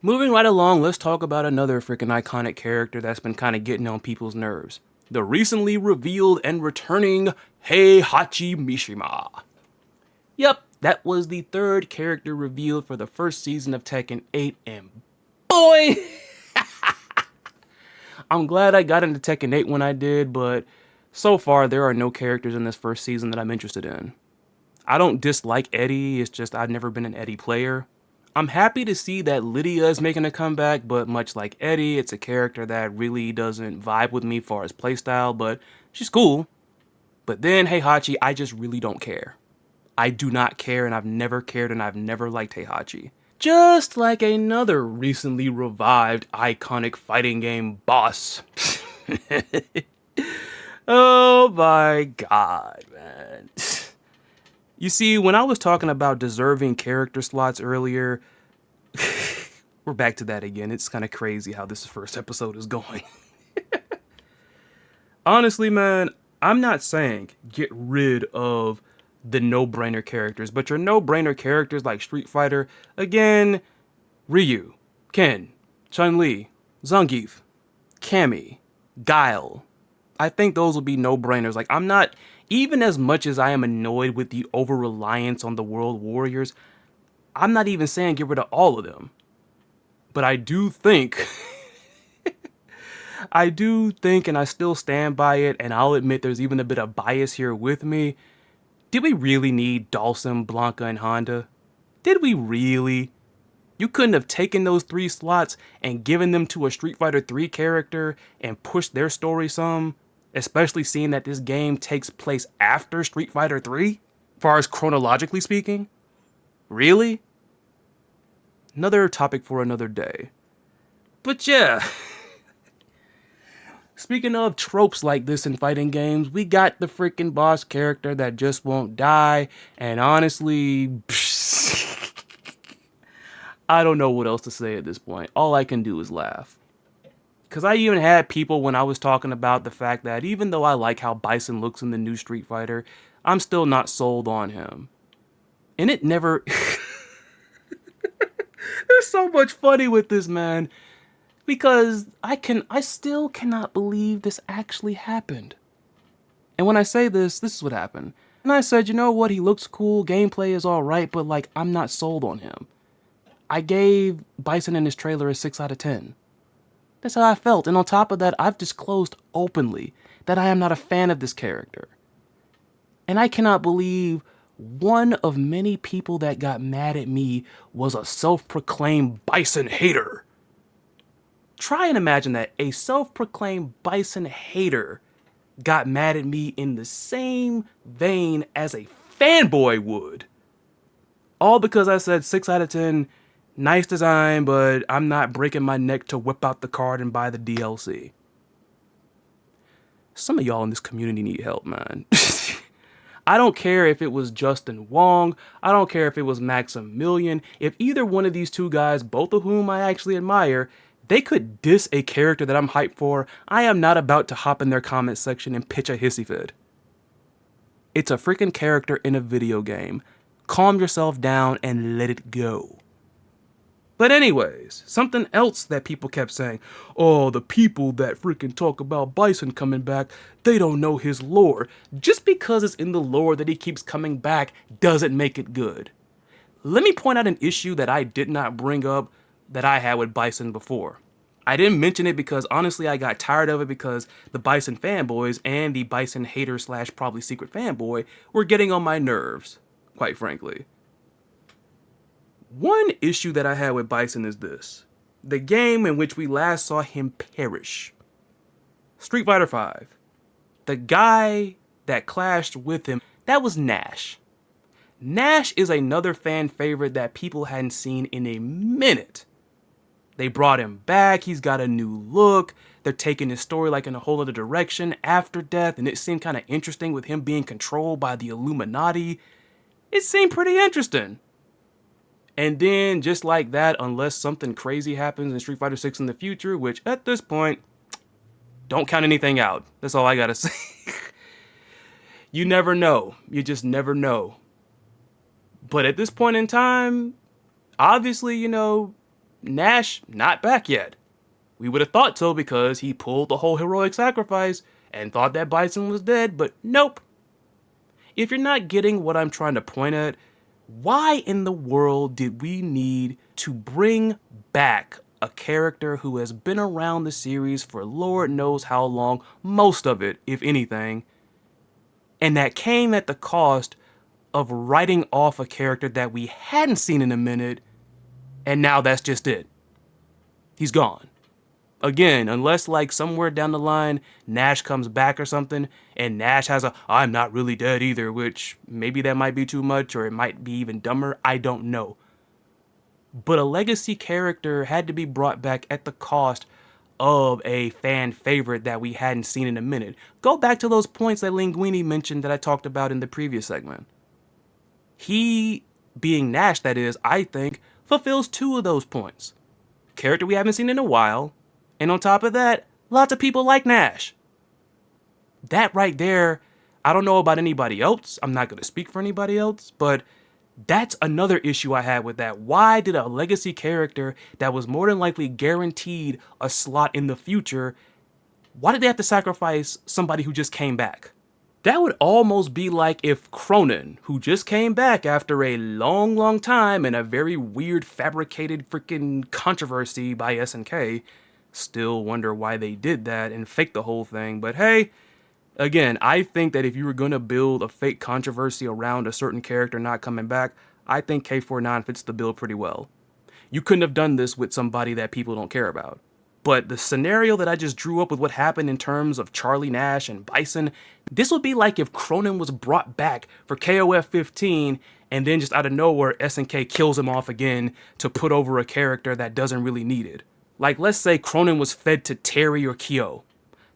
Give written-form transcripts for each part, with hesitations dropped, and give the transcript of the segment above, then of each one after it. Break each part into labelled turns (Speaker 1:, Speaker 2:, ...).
Speaker 1: Moving right along, let's talk about another freaking iconic character that's been kind of getting on people's nerves. The recently revealed and returning Heihachi Mishima. Yep, that was the third character revealed for the first season of Tekken 8, and boy, I'm glad I got into Tekken 8 when I did, but so far there are no characters in this first season that I'm interested in. I don't dislike Eddie, it's just I've never been an Eddie player. I'm happy to see that Lydia is making a comeback, but much like Eddie, it's a character that really doesn't vibe with me for his playstyle, but she's cool. But then Heihachi, I just really don't care. I do not care, and I've never cared, and I've never liked Heihachi. Just like another recently revived iconic fighting game boss. Oh my god, man. You see, when I was talking about deserving character slots earlier, we're back to that again. It's kind of crazy how this first episode is going. Honestly, man, I'm not saying get rid of the no-brainer characters, but your no-brainer characters like Street Fighter, again, Ryu, Ken, Chun-Li, Zangief, Cammy, Guile. I think those will be no-brainers. Like, I'm not, even as much as I am annoyed with the over-reliance on the World Warriors, I'm not even saying get rid of all of them. But I do think, and I still stand by it, and I'll admit there's even a bit of bias here with me. Did we really need Dhalsim, Blanca, and Honda? Did we really? You couldn't have taken those 3 slots and given them to a Street Fighter 3 character and pushed their story some? Especially seeing that this game takes place after Street Fighter 3? As far as chronologically speaking? Really? Another topic for another day. But yeah. Speaking of tropes like this in fighting games, we got the freaking boss character that just won't die, and honestly, I don't know what else to say at this point. All I can do is laugh. Because I even had people when I was talking about the fact that even though I like how Bison looks in the new Street Fighter, I'm still not sold on him. And it never... There's so much funny with this, man. Because I still cannot believe this actually happened. And when I say this is what happened. And I said, you know what, he looks cool, gameplay is alright, but like, I'm not sold on him. I gave Bison in his trailer a 6 out of 10. That's how I felt, and on top of that, I've disclosed openly that I am not a fan of this character. And I cannot believe one of many people that got mad at me was a self-proclaimed Bison hater. Try and imagine that a self-proclaimed Bison hater got mad at me in the same vein as a fanboy would. All because I said 6 out of 10, nice design, but I'm not breaking my neck to whip out the card and buy the DLC. Some of y'all in this community need help, man. I don't care if it was Justin Wong. I don't care if it was Maximilian. If either one of these 2 guys, both of whom I actually admire, they could diss a character that I'm hyped for, I am not about to hop in their comment section and pitch a hissy fit. It's a freaking character in a video game. Calm yourself down and let it go. But anyways, something else that people kept saying, oh, the people that freaking talk about Bison coming back, they don't know his lore. Just because it's in the lore that he keeps coming back doesn't make it good. Let me point out an issue that I did not bring up that I had with Bison before. I didn't mention it because honestly I got tired of it because the Bison fanboys and the Bison hater / probably secret fanboy were getting on my nerves, quite frankly. One issue that I had with Bison is this. The game in which we last saw him perish. Street Fighter V. The guy that clashed with him, that was Nash. Nash is another fan favorite that people hadn't seen in a minute. They brought him back, he's got a new look, they're taking his story like in a whole other direction after death, and it seemed kind of interesting with him being controlled by the Illuminati. It seemed pretty interesting. And then, just like that, unless something crazy happens in Street Fighter 6 in the future, which at this point, don't count anything out. That's all I gotta say. You never know. You just never know. But at this point in time, obviously, you know, Nash, not back yet. We would have thought so because he pulled the whole heroic sacrifice and thought that Bison was dead, but nope. If you're not getting what I'm trying to point at, why in the world did we need to bring back a character who has been around the series for Lord knows how long, most of it, if anything, and that came at the cost of writing off a character that we hadn't seen in a minute, and now that's just it. He's gone. Again, unless like somewhere down the line Nash comes back or something and Nash has a I'm not really dead either, which maybe that might be too much or it might be even dumber, I don't know. But a legacy character had to be brought back at the cost of a fan favorite that we hadn't seen in a minute. Go back to those points that Linguini mentioned that I talked about in the previous segment. He, being Nash that is, I think, fulfills two of those points. Character we haven't seen in a while, and on top of that, lots of people like Nash. That right there, I don't know about anybody else. I'm not going to speak for anybody else, but that's another issue I had with that. Why did a legacy character that was more than likely guaranteed a slot in the future, why did they have to sacrifice somebody who just came back? That would almost be like if Cronin, who just came back after a long time and a very weird fabricated freaking controversy by SNK, still wonder why they did that and faked the whole thing. But hey, again, I think that if you were going to build a fake controversy around a certain character not coming back, I think K49 fits the bill pretty well. You couldn't have done this with somebody that people don't care about. But the scenario that I just drew up with what happened in terms of Charlie Nash and Bison, this would be like if Cronin was brought back for KOF 15 and then just out of nowhere SNK kills him off again to put over a character that doesn't really need it. Like, let's say Cronin was fed to Terry or Kyo.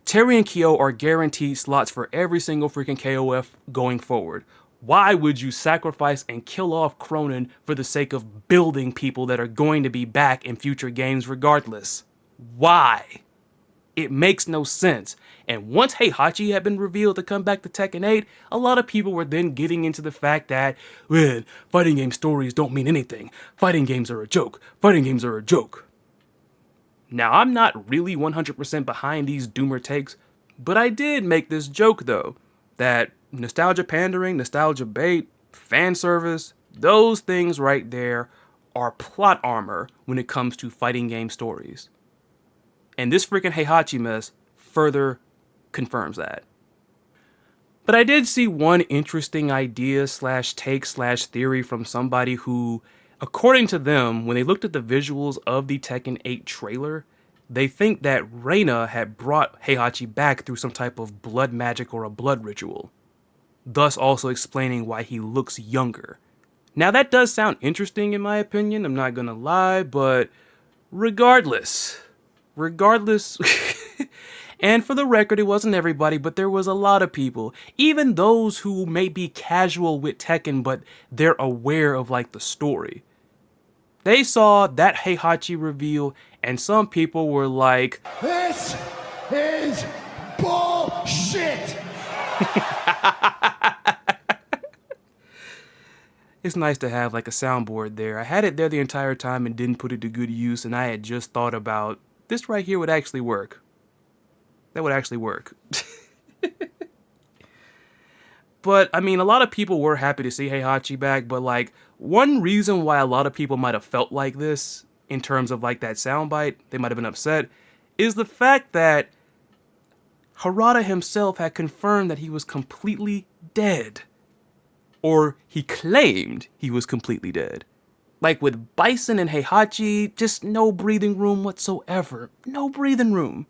Speaker 1: Terry and Kyo are guaranteed slots for every single freaking KOF going forward. Why would you sacrifice and kill off Cronin for the sake of building people that are going to be back in future games regardless? Why? It makes no sense. And once Heihachi had been revealed to come back to Tekken 8, a lot of people were then getting into the fact that, well, fighting game stories don't mean anything. Fighting games are a joke. Fighting games are a joke. Now, I'm not really 100% behind these doomer takes, but I did make this joke, though, that nostalgia pandering, nostalgia bait, fan service, those things right there are plot armor when it comes to fighting game stories. And this freaking Heihachi mess further confirms that. But I did see one interesting idea / take / theory from somebody who, according to them, when they looked at the visuals of the Tekken 8 trailer, they think that Reina had brought Heihachi back through some type of blood magic or a blood ritual, thus also explaining why he looks younger. Now that does sound interesting in my opinion, I'm not gonna lie, but regardless, and for the record, it wasn't everybody, but there was a lot of people, even those who may be casual with Tekken, but they're aware of like the story. They saw that Heihachi reveal, and some people were like,
Speaker 2: "This is bullshit."
Speaker 1: It's nice to have like a soundboard there. I had it there the entire time and didn't put it to good use, and I had just thought about this right here would actually work. That would actually work. But, I mean, a lot of people were happy to see Heihachi back, but, like, one reason why a lot of people might have felt like this, in terms of, like, that soundbite, they might have been upset, is the fact that Harada himself had confirmed that he was completely dead. Or he claimed he was completely dead. Like, with Bison and Heihachi, just no breathing room whatsoever. No breathing room.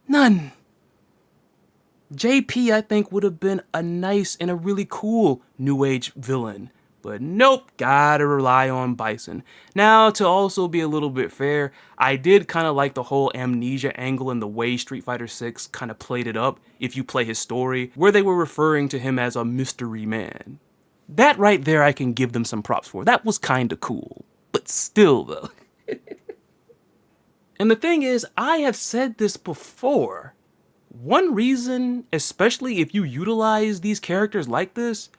Speaker 1: None. JP, I think, would have been a nice and a really cool New Age villain. But nope, gotta rely on Bison. Now, to also be a little bit fair, I did kind of like the whole amnesia angle and the way Street Fighter 6 kind of played it up, if you play his story, where they were referring to him as a mystery man. That right there I can give them some props for. That was kind of cool. But still, though. And the thing is, I have said this before. One reason, especially if you utilize these characters like this,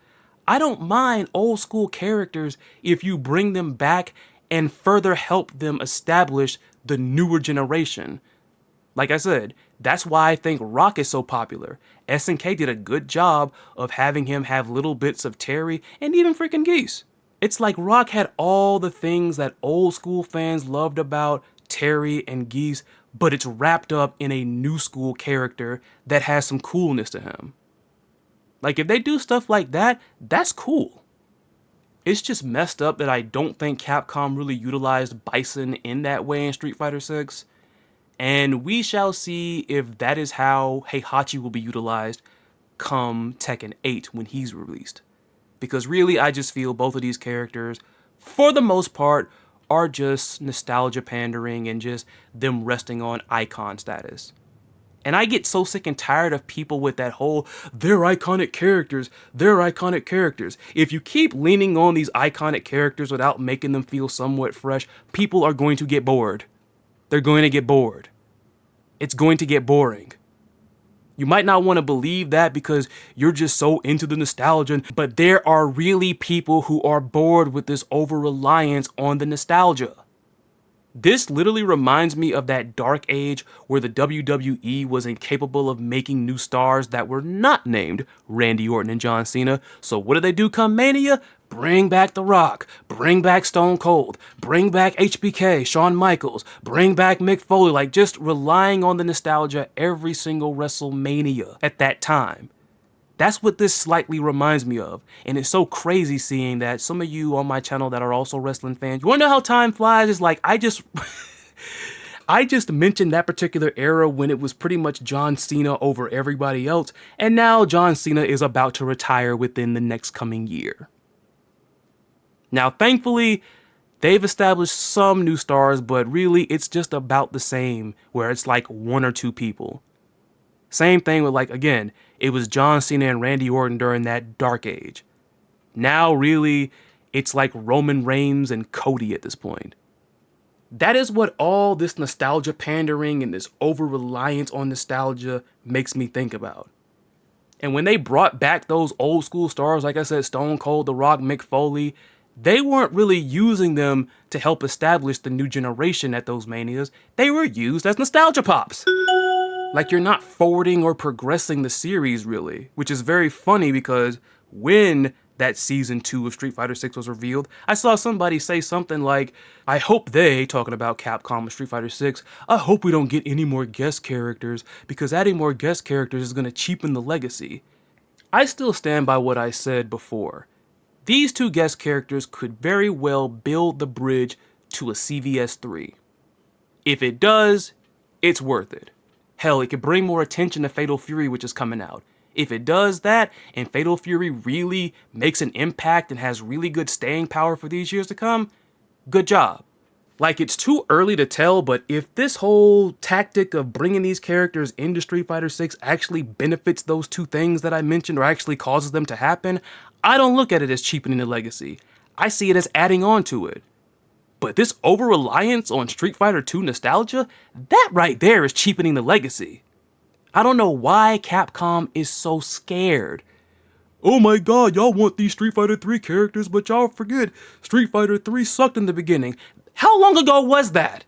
Speaker 1: I don't mind old school characters if you bring them back and further help them establish the newer generation. Like I said, that's why I think Rock is so popular. SNK did a good job of having him have little bits of Terry and even freaking Geese. It's like Rock had all the things that old school fans loved about Terry and Geese, but it's wrapped up in a new school character that has some coolness to him. Like, if they do stuff like that, that's cool. It's just messed up that I don't think Capcom really utilized Bison in that way in Street Fighter 6. And we shall see if that is how Heihachi will be utilized come Tekken 8 when he's released. Because really, I just feel both of these characters, for the most part, are just nostalgia pandering and just them resting on icon status. And I get so sick and tired of people with that whole, they're iconic characters, they're iconic characters. If you keep leaning on these iconic characters without making them feel somewhat fresh, people are going to get bored. They're going to get bored. It's going to get boring. You might not want to believe that because you're just so into the nostalgia, but there are really people who are bored with this over-reliance on the nostalgia. This literally reminds me of that dark age where the WWE was incapable of making new stars that were not named Randy Orton and John Cena. So what do they do come Mania? Bring back The Rock, bring back Stone Cold, bring back HBK, Shawn Michaels, bring back Mick Foley, like just relying on the nostalgia every single WrestleMania at that time. That's what this slightly reminds me of. And it's so crazy seeing that some of you on my channel that are also wrestling fans, you wanna know how time flies? It's like, I just mentioned that particular era when it was pretty much John Cena over everybody else. And now John Cena is about to retire within the next coming year. Now, thankfully, they've established some new stars, but really it's just about the same, where it's like one or two people. Same thing with, like, again, it was John Cena and Randy Orton during that dark age. Now, really, it's like Roman Reigns and Cody at this point. That is what all this nostalgia pandering and this over-reliance on nostalgia makes me think about. And when they brought back those old school stars, like I said, Stone Cold, The Rock, Mick Foley, they weren't really using them to help establish the new generation at those manias. They were used as nostalgia pops. Like, you're not forwarding or progressing the series, really. Which is very funny because when that Season 2 of Street Fighter 6 was revealed, I saw somebody say something like, I hope they, talking about Capcom with Street Fighter 6, I hope we don't get any more guest characters because adding more guest characters is going to cheapen the legacy. I still stand by what I said before. These two guest characters could very well build the bridge to a CVS 3. If it does, it's worth it. Hell, it could bring more attention to Fatal Fury, which is coming out. If it does that, and Fatal Fury really makes an impact and has really good staying power for these years to come, good job. Like, it's too early to tell, but if this whole tactic of bringing these characters into Street Fighter 6 actually benefits those two things that I mentioned or actually causes them to happen, I don't look at it as cheapening the legacy. I see it as adding on to it. But this over-reliance on Street Fighter 2 nostalgia, that right there is cheapening the legacy. I don't know why Capcom is so scared. Oh my god, y'all want these Street Fighter 3 characters, but y'all forget Street Fighter 3 sucked in the beginning. How long ago was that?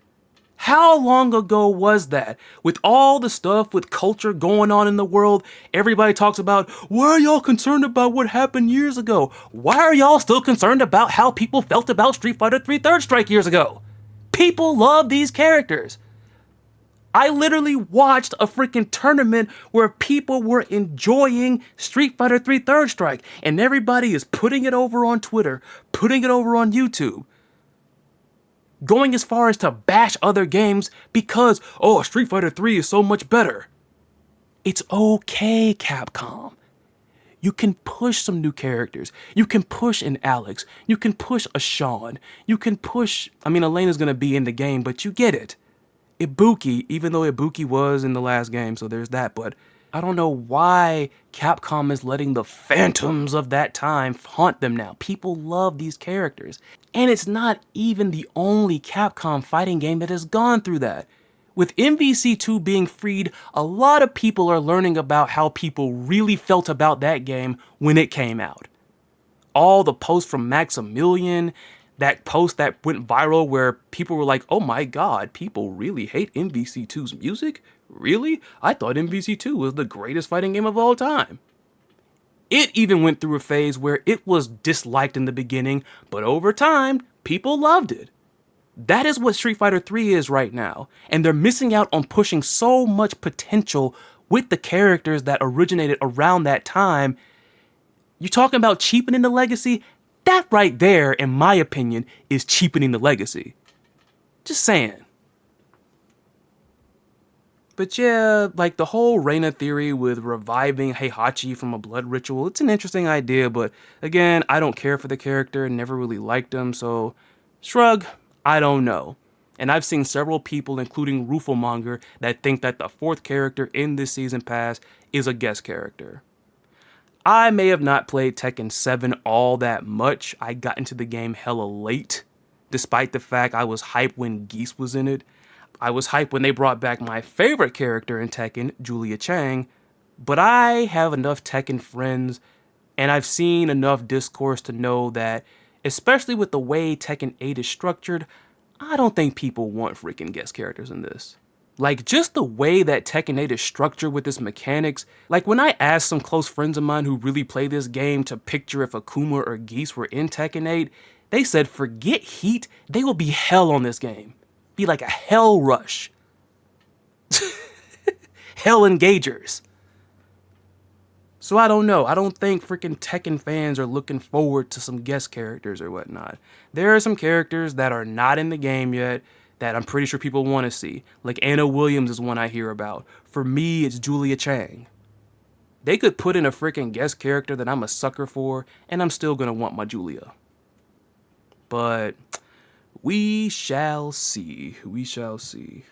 Speaker 1: How long ago was that? With all the stuff with culture going on in the world, everybody talks about, why are y'all concerned about what happened years ago? Why are y'all still concerned about how people felt about Street Fighter 3 Third Strike years ago? People love these characters. I literally watched a freaking tournament where people were enjoying Street Fighter 3 Third Strike, and everybody is putting it over on Twitter, putting it over on YouTube, going as far as to bash other games because, oh, Street Fighter 3 is so much better. It's okay, Capcom. You can push some new characters. You can push an Alex. You can push a Sean. You can push, Elena's gonna be in the game, but you get it. Ibuki, even though Ibuki was in the last game, so there's that, but I don't know why Capcom is letting the phantoms of that time haunt them now. People love these characters. And it's not even the only Capcom fighting game that has gone through that. With MVC2 being freed, a lot of people are learning about how people really felt about that game when it came out. All the posts from Maximilian, That post that went viral where people were like, oh my god, people really hate MVC2's music? Really? I thought MVC2 was the greatest fighting game of all time. It even went through a phase where it was disliked in the beginning, but over time, people loved it. That is what Street Fighter 3 is right now, and they're missing out on pushing so much potential with the characters that originated around that time. You're talking about cheapening the legacy? That right there, in my opinion, is cheapening the legacy. Just saying. But yeah, like the whole Reina theory with reviving Heihachi from a blood ritual, it's an interesting idea, but again, I don't care for the character, never really liked him, so shrug, I don't know. And I've seen several people, including Rufelmonger, that think that the fourth character in this season pass is a guest character. I may have not played Tekken 7 all that much. I got into the game hella late, despite the fact I was hyped when Geese was in it. I was hyped when they brought back my favorite character in Tekken, Julia Chang, but I have enough Tekken friends, and I've seen enough discourse to know that, especially with the way Tekken 8 is structured, I don't think people want freaking guest characters in this. Like, just the way that Tekken 8 is structured with its mechanics, like when I asked some close friends of mine who really play this game to picture if Akuma or Geese were in Tekken 8, they said forget Heat, they will be hell on this game. Be like a hell rush. Hell engagers. So I don't know. I don't think freaking Tekken fans are looking forward to some guest characters or whatnot. There are some characters that are not in the game yet that I'm pretty sure people want to see. Like Anna Williams is one I hear about. For me, it's Julia Chang. They could put in a freaking guest character that I'm a sucker for, and I'm still gonna want my Julia. But we shall see. We shall see.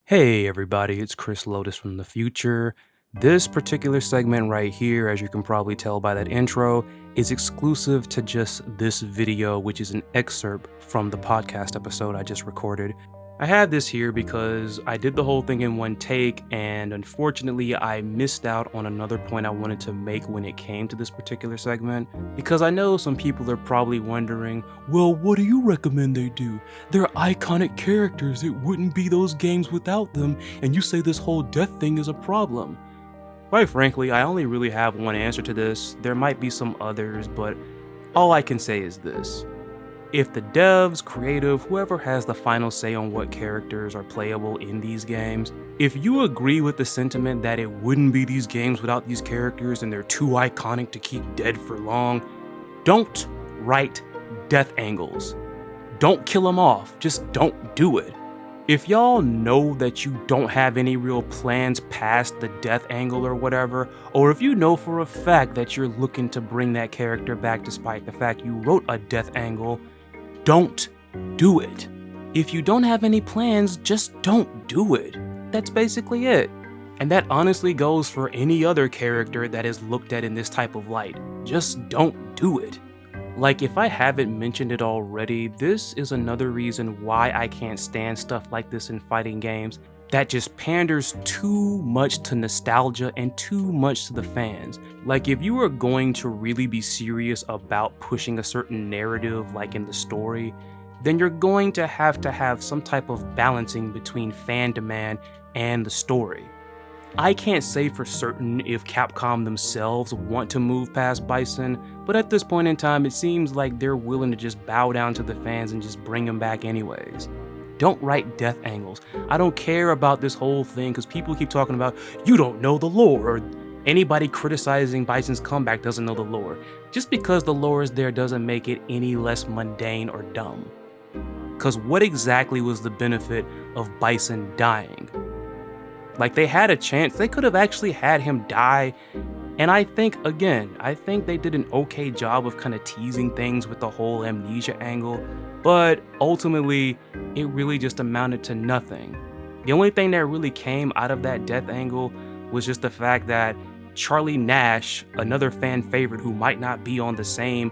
Speaker 1: Hey everybody, it's Chris Lotus from the future. This particular segment right here, as you can probably tell by that intro, is exclusive to just this video, which is an excerpt from the podcast episode I just recorded. I had this here because I did the whole thing in one take, and unfortunately I missed out on another point I wanted to make when it came to this particular segment, because I know some people are probably wondering, well, what do you recommend they do? They're iconic characters, it wouldn't be those games without them, and you say this whole death thing is a problem. Quite frankly, I only really have one answer to this. There might be some others, but all I can say is this. If the devs, creative, whoever has the final say on what characters are playable in these games, if you agree with the sentiment that it wouldn't be these games without these characters and they're too iconic to keep dead for long, don't write death angles. Don't kill them off, just don't do it. If y'all know that you don't have any real plans past the death angle or whatever, or if you know for a fact that you're looking to bring that character back despite the fact you wrote a death angle, don't do it. If you don't have any plans, just don't do it. That's basically it. And that honestly goes for any other character that is looked at in this type of light. Just don't do it. Like, if I haven't mentioned it already, this is another reason why I can't stand stuff like this in fighting games that just panders too much to nostalgia and too much to the fans. Like, if you are going to really be serious about pushing a certain narrative, like in the story, then you're going to have some type of balancing between fan demand and the story. I can't say for certain if Capcom themselves want to move past Bison, but at this point in time, it seems like they're willing to just bow down to the fans and just bring them back anyways. Don't write death angles. I don't care about this whole thing because people keep talking about, you don't know the lore, or anybody criticizing Bison's comeback doesn't know the lore. Just because the lore is there doesn't make it any less mundane or dumb. Because what exactly was the benefit of Bison dying? Like, they had a chance, they could have actually had him die, and I think they did an okay job of kind of teasing things with the whole amnesia angle, but ultimately, it really just amounted to nothing. The only thing that really came out of that death angle was just the fact that Charlie Nash, another fan favorite who might not be on the same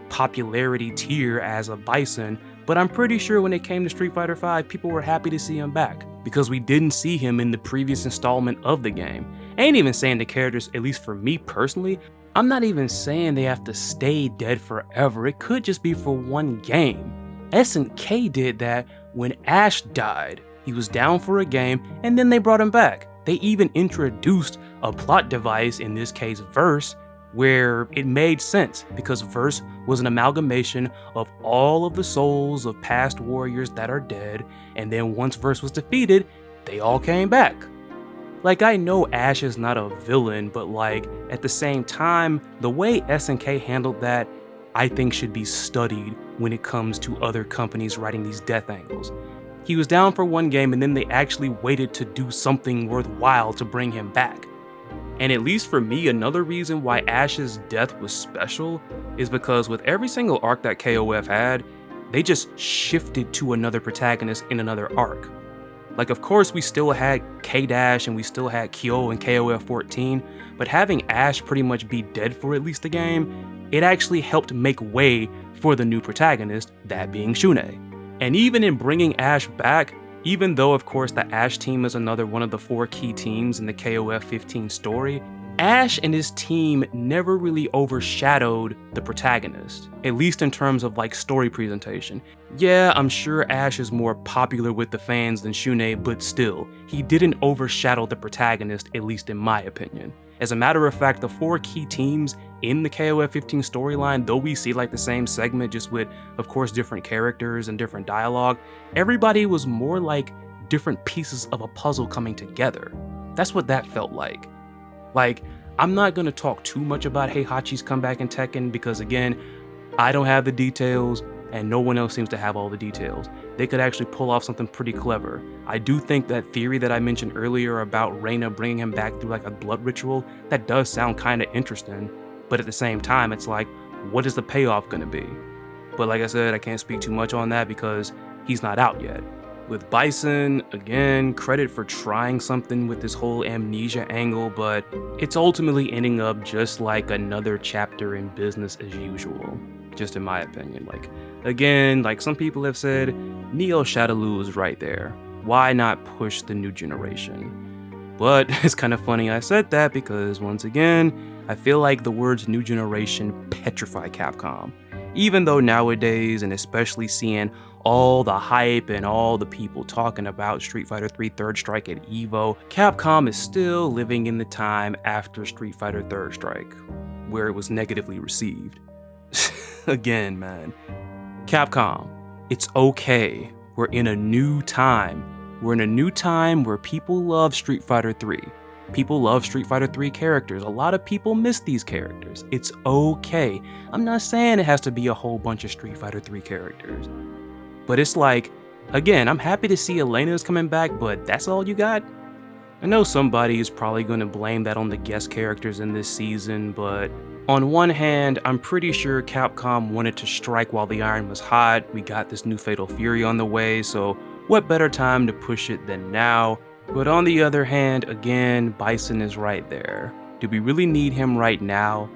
Speaker 1: popularity tier as a Bison, but I'm pretty sure when it came to Street Fighter V, people were happy to see him back, because we didn't see him in the previous installment of the game. I ain't even saying the characters, at least for me personally, I'm not even saying they have to stay dead forever, it could just be for one game. SNK did that when Ash died. He was down for a game and then they brought him back. They even introduced a plot device, in this case Verse, where it made sense because Verse was an amalgamation of all of the souls of past warriors that are dead, and then once Verse was defeated, they all came back. Like, I know Ash is not a villain, but like, at the same time, the way SNK handled that, I think should be studied when it comes to other companies writing these death angles. He was down for one game and then they actually waited to do something worthwhile to bring him back. And at least for me, another reason why Ash's death was special is because with every single arc that KOF had, they just shifted to another protagonist in another arc. Like, of course, we still had K-Dash and we still had Kyo in KOF 14, but having Ash pretty much be dead for at least a game, it actually helped make way for the new protagonist, that being Shun'ei. And even in bringing Ash back, even though of course the Ash team is another one of the 4 key teams in the KOF 15 story, Ash and his team never really overshadowed the protagonist, at least in terms of like story presentation. Yeah, I'm sure Ash is more popular with the fans than Shun'ei, but still, he didn't overshadow the protagonist, at least in my opinion. As a matter of fact, the 4 key teams in the KOF 15 storyline, though we see like the same segment just with, of course, different characters and different dialogue, everybody was more like different pieces of a puzzle coming together. That's what that felt like. Like, I'm not gonna talk too much about Heihachi's comeback in Tekken because again, I don't have the details and no one else seems to have all the details. They could actually pull off something pretty clever. I do think that theory that I mentioned earlier about Reina bringing him back through like a blood ritual, that does sound kinda interesting, but at the same time, it's like, what is the payoff gonna be? But like I said, I can't speak too much on that because he's not out yet. With Bison, again, credit for trying something with this whole amnesia angle, but it's ultimately ending up just like another chapter in business as usual, just in my opinion. Like, again, like some people have said, Neo Shadaloo is right there. Why not push the new generation? But it's kind of funny I said that because once again, I feel like the words new generation petrify Capcom. Even though nowadays, and especially seeing all the hype and all the people talking about Street Fighter 3 Third Strike at EVO, Capcom is still living in the time after Street Fighter Third Strike, where it was negatively received. Again, man, Capcom, it's okay. We're in a new time. We're in a new time where people love Street Fighter 3. People love Street Fighter 3 characters. A lot of people miss these characters. It's okay. I'm not saying it has to be a whole bunch of Street Fighter 3 characters. But it's like, again, I'm happy to see Elena's coming back, but that's all you got? I know somebody is probably going to blame that on the guest characters in this season, but on one hand, I'm pretty sure Capcom wanted to strike while the iron was hot. We got this new Fatal Fury on the way, so what better time to push it than now? But on the other hand, again, Bison is right there. Do we really need him right now?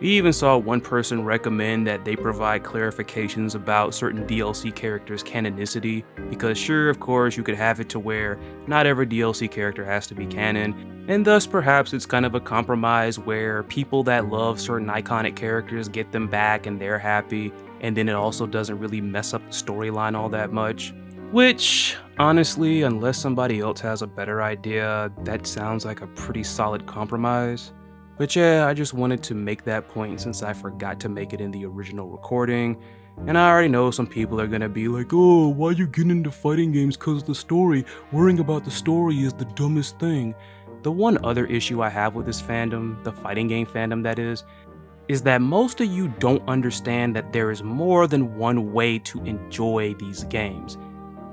Speaker 1: We even saw one person recommend that they provide clarifications about certain DLC characters' canonicity, because sure, of course, you could have it to where not every DLC character has to be canon, and thus perhaps it's kind of a compromise where people that love certain iconic characters get them back and they're happy, and then it also doesn't really mess up the storyline all that much. Which, honestly, unless somebody else has a better idea, that sounds like a pretty solid compromise. But yeah, I just wanted to make that point since I forgot to make it in the original recording. And I already know some people are gonna be like, oh, why you getting into fighting games cause of the story? Worrying about the story is the dumbest thing. The one other issue I have with this fandom, the fighting game fandom that is that most of you don't understand that there is more than one way to enjoy these games.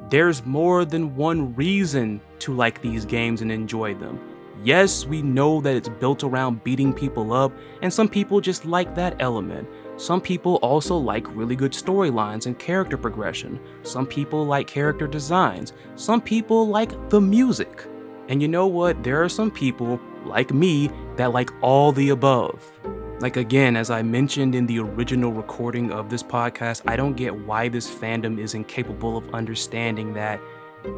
Speaker 1: There's more than one reason to like these games and enjoy them. Yes, we know that it's built around beating people up, and some people just like that element. Some people also like really good storylines and character progression. Some people like character designs. Some people like the music. And you know what? There are some people, like me, that like all the above. Like again, as I mentioned in the original recording of this podcast, I don't get why this fandom is incapable of understanding that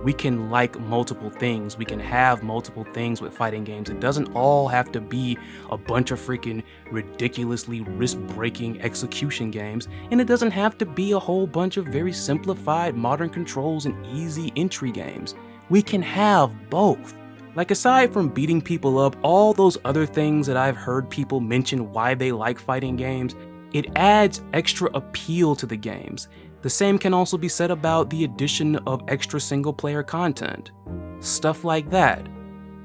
Speaker 1: We can like multiple things. We can have multiple things with fighting games. It doesn't all have to be a bunch of freaking ridiculously wrist-breaking execution games, and it doesn't have to be a whole bunch of very simplified modern controls and easy entry games. We can have both. Like, aside from beating people up, all those other things that I've heard people mention why they like fighting games, it adds extra appeal to the games. The same can also be said about the addition of extra single-player content. Stuff like that.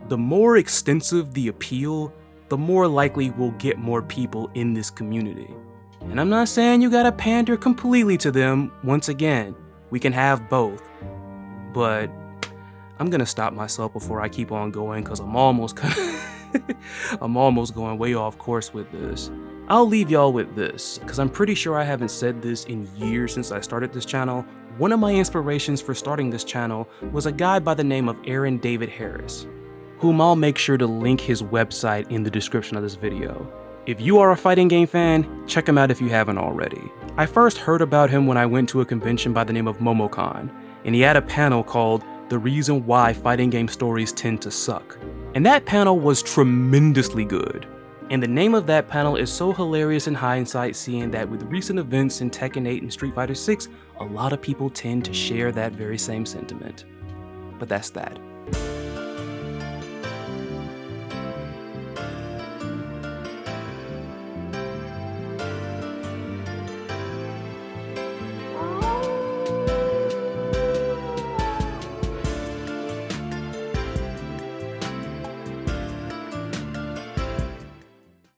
Speaker 1: The more extensive the appeal, the more likely we'll get more people in this community. And I'm not saying you gotta pander completely to them. Once again, we can have both. But I'm gonna stop myself before I keep on going, because I'm almost going way off course with this. I'll leave y'all with this, because I'm pretty sure I haven't said this in years since I started this channel. One of my inspirations for starting this channel was a guy by the name of Aaron David Harris, whom I'll make sure to link his website in the description of this video. If you are a fighting game fan, check him out if you haven't already. I first heard about him when I went to a convention by the name of MomoCon, and he had a panel called "The Reason Why Fighting Game Stories Tend to Suck." And that panel was tremendously good. And the name of that panel is so hilarious in hindsight, seeing that with recent events in Tekken 8 and Street Fighter 6, a lot of people tend to share that very same sentiment. But that's that.